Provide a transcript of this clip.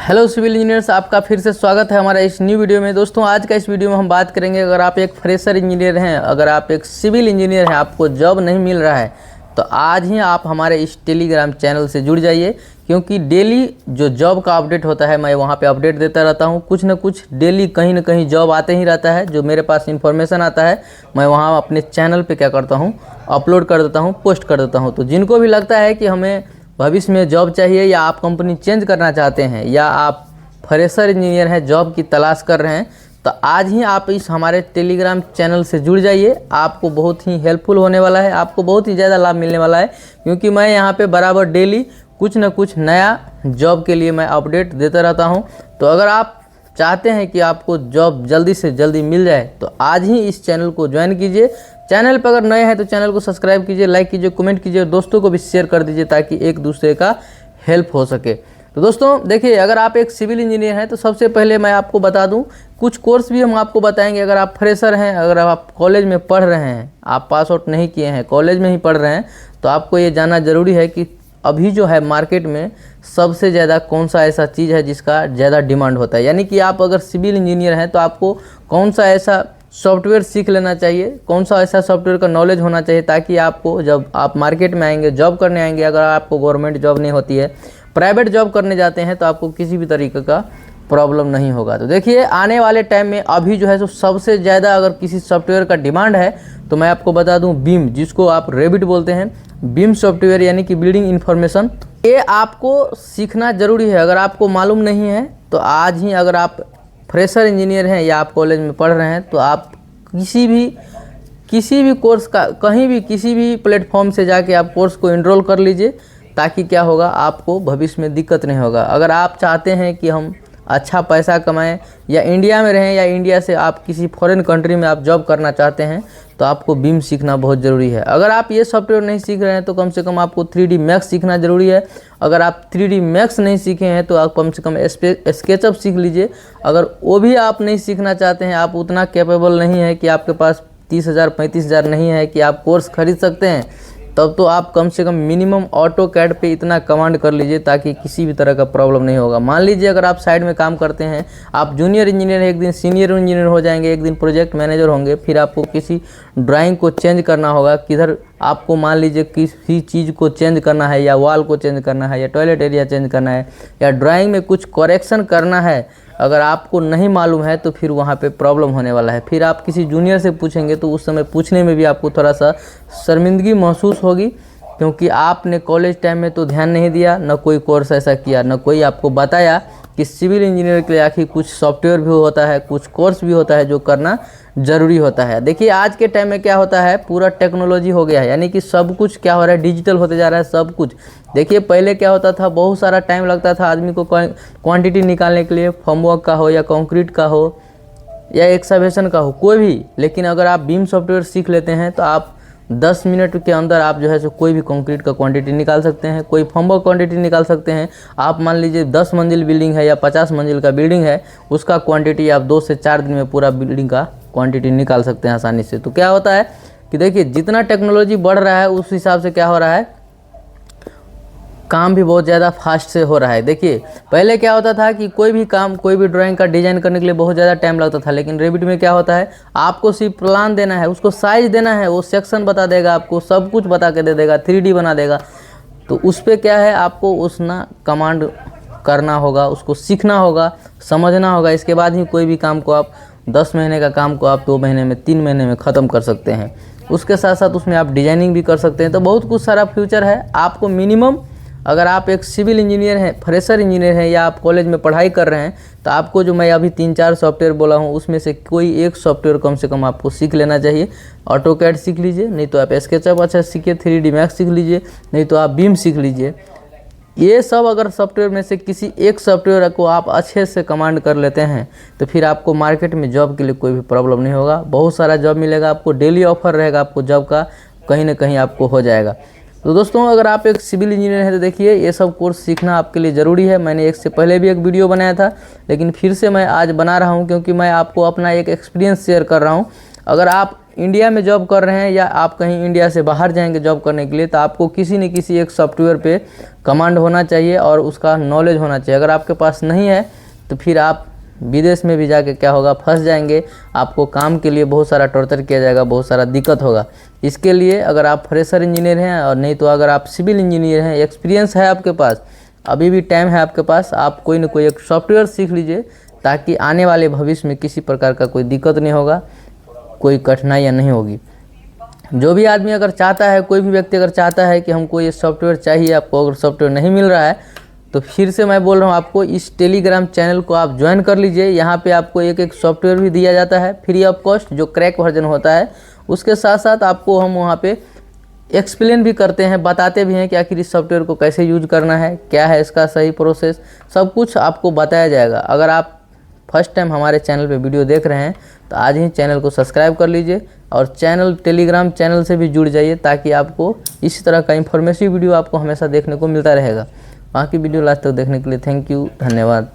Hello civil engineers, आपका फिर से स्वागत है हमारा इस न्यू वीडियो में। दोस्तों आज का इस वीडियो में हम बात करेंगे, अगर आप एक फ्रेशर इंजीनियर हैं, अगर आप एक सिविल इंजीनियर हैं, आपको जॉब नहीं मिल रहा है तो आज ही आप हमारे इस टेलीग्राम चैनल से जुड़ जाइए, क्योंकि डेली जो जॉब का अपडेट होता है मैं वहाँ पे अपडेट देता रहता हूँ। कुछ न कुछ डेली कहीं ना कहीं जॉब आते ही रहता है। जो मेरे पास इन्फॉर्मेशन आता है मैं वहाँ अपने चैनल पे क्या करता हूँ, अपलोड कर देता हूँ, पोस्ट कर देता हूँ। तो जिनको भी लगता है कि हमें भविष्य में जॉब चाहिए, या आप कंपनी चेंज करना चाहते हैं, या आप फ्रेशर इंजीनियर हैं, जॉब की तलाश कर रहे हैं, तो आज ही आप इस हमारे टेलीग्राम चैनल से जुड़ जाइए। आपको बहुत ही हेल्पफुल होने वाला है, आपको बहुत ही ज़्यादा लाभ मिलने वाला है, क्योंकि मैं यहाँ पे बराबर डेली कुछ न कुछ नया जॉब के लिए मैं अपडेट देता रहता हूँ। तो अगर आप चाहते हैं कि आपको जॉब जल्दी से जल्दी मिल जाए तो आज ही इस चैनल को ज्वाइन कीजिए। चैनल पर अगर नए हैं तो चैनल को सब्सक्राइब कीजिए, लाइक कीजिए, कमेंट कीजिए, दोस्तों को भी शेयर कर दीजिए ताकि एक दूसरे का हेल्प हो सके। तो दोस्तों देखिए, अगर आप एक सिविल इंजीनियर हैं तो सबसे पहले मैं आपको बता दूं, कुछ कोर्स भी हम आपको बताएंगे। अगर आप फ्रेशर हैं, अगर आप कॉलेज में पढ़ रहे हैं, आप पास आउट नहीं किए हैं, कॉलेज में ही पढ़ रहे हैं, तो आपको ये जानना ज़रूरी है कि अभी जो है मार्केट में सबसे ज़्यादा कौन सा ऐसा चीज़ है जिसका ज़्यादा डिमांड होता है। यानी कि आप अगर सिविल इंजीनियर हैं तो आपको कौन सा ऐसा सॉफ्टवेयर सीख लेना चाहिए, कौन सा ऐसा सॉफ्टवेयर का नॉलेज होना चाहिए, ताकि आपको जब आप मार्केट में आएंगे, जॉब करने आएंगे, अगर आपको गवर्नमेंट जॉब नहीं होती है, प्राइवेट जॉब करने जाते हैं, तो आपको किसी भी तरीके का प्रॉब्लम नहीं होगा। तो देखिए, आने वाले टाइम में अभी जो है सो सबसे ज़्यादा अगर किसी सॉफ्टवेयर का डिमांड है तो मैं आपको बता दूं, बीम, जिसको आप रेबिट बोलते हैं, बीम सॉफ्टवेयर यानी कि बिल्डिंग इंफॉर्मेशन, ये आपको सीखना ज़रूरी है। अगर आपको मालूम नहीं है तो आज ही, अगर आप फ्रेशर इंजीनियर हैं या आप कॉलेज में पढ़ रहे हैं, तो आप किसी भी कोर्स का, कहीं भी किसी भी प्लेटफॉर्म से जाके आप कोर्स को इनरोल कर लीजिए, ताकि क्या होगा, आपको भविष्य में दिक्कत नहीं होगा। अगर आप चाहते हैं कि हम अच्छा पैसा कमाएं, या इंडिया में रहें, या इंडिया से आप किसी फॉरेन कंट्री में आप जॉब करना चाहते हैं, तो आपको बीम सीखना बहुत ज़रूरी है। अगर आप ये सॉफ्टवेयर नहीं सीख रहे हैं तो कम से कम आपको 3D मैक्स सीखना ज़रूरी है। अगर आप 3D मैक्स नहीं सीखे हैं तो आप कम से कम स्केचअप सीख लीजिए। अगर वो भी आप नहीं सीखना चाहते हैं, आप उतना कैपेबल नहीं है कि आपके पास 30,000 35,000 नहीं है कि आप कोर्स खरीद सकते हैं, तब तो आप कम से कम मिनिमम ऑटो कैड पे इतना कमांड कर लीजिए ताकि किसी भी तरह का प्रॉब्लम नहीं होगा। मान लीजिए अगर आप साइड में काम करते हैं, आप जूनियर इंजीनियर हैं, एक दिन सीनियर इंजीनियर हो जाएंगे, एक दिन प्रोजेक्ट मैनेजर होंगे, फिर आपको किसी ड्राइंग को चेंज करना होगा, किधर आपको मान लीजिए किसी चीज़ को चेंज करना है, या वॉल को चेंज करना है, या टॉयलेट एरिया चेंज करना है, या ड्राइंग में कुछ करेक्शन करना है, अगर आपको नहीं मालूम है तो फिर वहाँ पे प्रॉब्लम होने वाला है। फिर आप किसी जूनियर से पूछेंगे तो उस समय पूछने में भी आपको थोड़ा सा शर्मिंदगी महसूस होगी, क्योंकि आपने कॉलेज टाइम में तो ध्यान नहीं दिया, न कोई कोर्स ऐसा किया, न कोई आपको बताया कि सिविल इंजीनियर के लिए आखिर कुछ सॉफ्टवेयर भी होता है, कुछ कोर्स भी होता है जो करना ज़रूरी होता है। देखिए, आज के टाइम में क्या होता है, पूरा टेक्नोलॉजी हो गया है, यानी कि सब कुछ क्या हो रहा है, डिजिटल होते जा रहा है सब कुछ। देखिए, पहले क्या होता था, बहुत सारा टाइम लगता था आदमी को क्वांटिटी निकालने के लिए, फॉर्मवर्क का हो, या कंक्रीट का हो, या एक्सकवेशन का हो, कोई भी। लेकिन अगर आप बीम सॉफ्टवेयर सीख लेते हैं तो आप 10 मिनट के अंदर आप जो है सो कोई भी कंक्रीट का क्वांटिटी निकाल सकते हैं, कोई फॉर्मवर्क क्वांटिटी निकाल सकते हैं। आप मान लीजिए 10 मंजिल बिल्डिंग है या 50 मंजिल का बिल्डिंग है, उसका क्वांटिटी आप 2 से 4 दिन में पूरा बिल्डिंग का क्वांटिटी निकाल सकते हैं आसानी से। तो क्या होता है कि देखिए, जितना टेक्नोलॉजी बढ़ रहा है उस हिसाब से क्या हो रहा है, काम भी बहुत ज़्यादा फास्ट से हो रहा है। देखिए, पहले क्या होता था कि कोई भी काम, कोई भी ड्राइंग का डिज़ाइन करने के लिए बहुत ज़्यादा टाइम लगता था, लेकिन रेबिट में क्या होता है, आपको सिर्फ प्लान देना है, उसको साइज देना है, वो सेक्शन बता देगा, आपको सब कुछ बता के दे देगा, 3D बना देगा। तो उस पर क्या है, आपको उसना कमांड करना होगा, उसको सीखना होगा, समझना होगा। इसके बाद ही कोई भी काम को आप 10 महीने का काम को आप 2 महीने में, 3 महीने में ख़त्म कर सकते हैं। उसके साथ साथ उसमें आप डिजाइनिंग भी कर सकते हैं। तो बहुत कुछ सारा फ्यूचर है। आपको मिनिमम, अगर आप एक सिविल इंजीनियर हैं, फ्रेशर इंजीनियर हैं, या आप कॉलेज में पढ़ाई कर रहे हैं, तो आपको जो मैं अभी 3-4 सॉफ्टवेयर बोला हूँ उसमें से कोई एक सॉफ्टवेयर कम से कम आपको सीख लेना चाहिए। ऑटो कैड सीख लीजिए, नहीं तो आप स्केचअप अच्छा सीखिए, 3D मैक्स सीख लीजिए, नहीं तो आप बीम सीख लीजिए। ये सब अगर सॉफ्टवेयर में से किसी एक सॉफ्टवेयर को आप अच्छे से कमांड कर लेते हैं तो फिर आपको मार्केट में जॉब के लिए कोई भी प्रॉब्लम नहीं होगा। बहुत सारा जॉब मिलेगा आपको, डेली ऑफर रहेगा आपको जॉब का, कहीं ना कहीं आपको हो जाएगा। तो दोस्तों, अगर आप एक सिविल इंजीनियर हैं तो देखिए, ये सब कोर्स सीखना आपके लिए ज़रूरी है। मैंने एक से पहले भी एक वीडियो बनाया था, लेकिन फिर से मैं आज बना रहा हूँ, क्योंकि मैं आपको अपना एक एक्सपीरियंस शेयर कर रहा हूँ। अगर आप इंडिया में जॉब कर रहे हैं या आप कहीं इंडिया से बाहर जाएंगे जॉब करने के लिए, तो आपको किसी न किसी एक सॉफ्टवेयर पे कमांड होना चाहिए और उसका नॉलेज होना चाहिए। अगर आपके पास नहीं है तो फिर आप विदेश में भी जाके क्या होगा, फंस जाएंगे। आपको काम के लिए बहुत सारा टॉर्चर किया जाएगा, बहुत सारा दिक्कत होगा। इसके लिए अगर आप फ्रेशर इंजीनियर हैं और नहीं तो अगर आप सिविल इंजीनियर हैं, एक्सपीरियंस है आपके पास, अभी भी टाइम है आपके पास, आप कोई ना कोई एक सॉफ्टवेयर सीख लीजिए ताकि आने वाले भविष्य में किसी प्रकार का कोई दिक्कत नहीं होगा, कोई कठिनाइयाँ नहीं होगी। जो भी आदमी अगर चाहता है, कोई भी व्यक्ति अगर चाहता है कि हमको ये सॉफ्टवेयर चाहिए, आपको अगर सॉफ्टवेयर नहीं मिल रहा है तो फिर से मैं बोल रहा हूँ आपको इस टेलीग्राम चैनल को आप ज्वाइन कर लीजिए। यहाँ पे आपको एक एक सॉफ्टवेयर भी दिया जाता है फ्री ऑफ कॉस्ट, जो क्रैक वर्जन होता है। उसके साथ साथ आपको हम वहाँ पे एक्सप्लेन भी करते हैं, बताते भी हैं कि आखिर इस सॉफ्टवेयर को कैसे यूज करना है, क्या है इसका सही प्रोसेस, सब कुछ आपको बताया जाएगा। अगर आप फर्स्ट टाइम हमारे चैनल पे वीडियो देख रहे हैं तो आज ही चैनल को सब्सक्राइब कर लीजिए और टेलीग्राम चैनल से भी जुड़ जाइए ताकि आपको इसी तरह का इन्फॉर्मेटिव वीडियो आपको हमेशा देखने को मिलता रहेगा। बाकी वीडियो लास्ट तक देखने के लिए थैंक यू, धन्यवाद।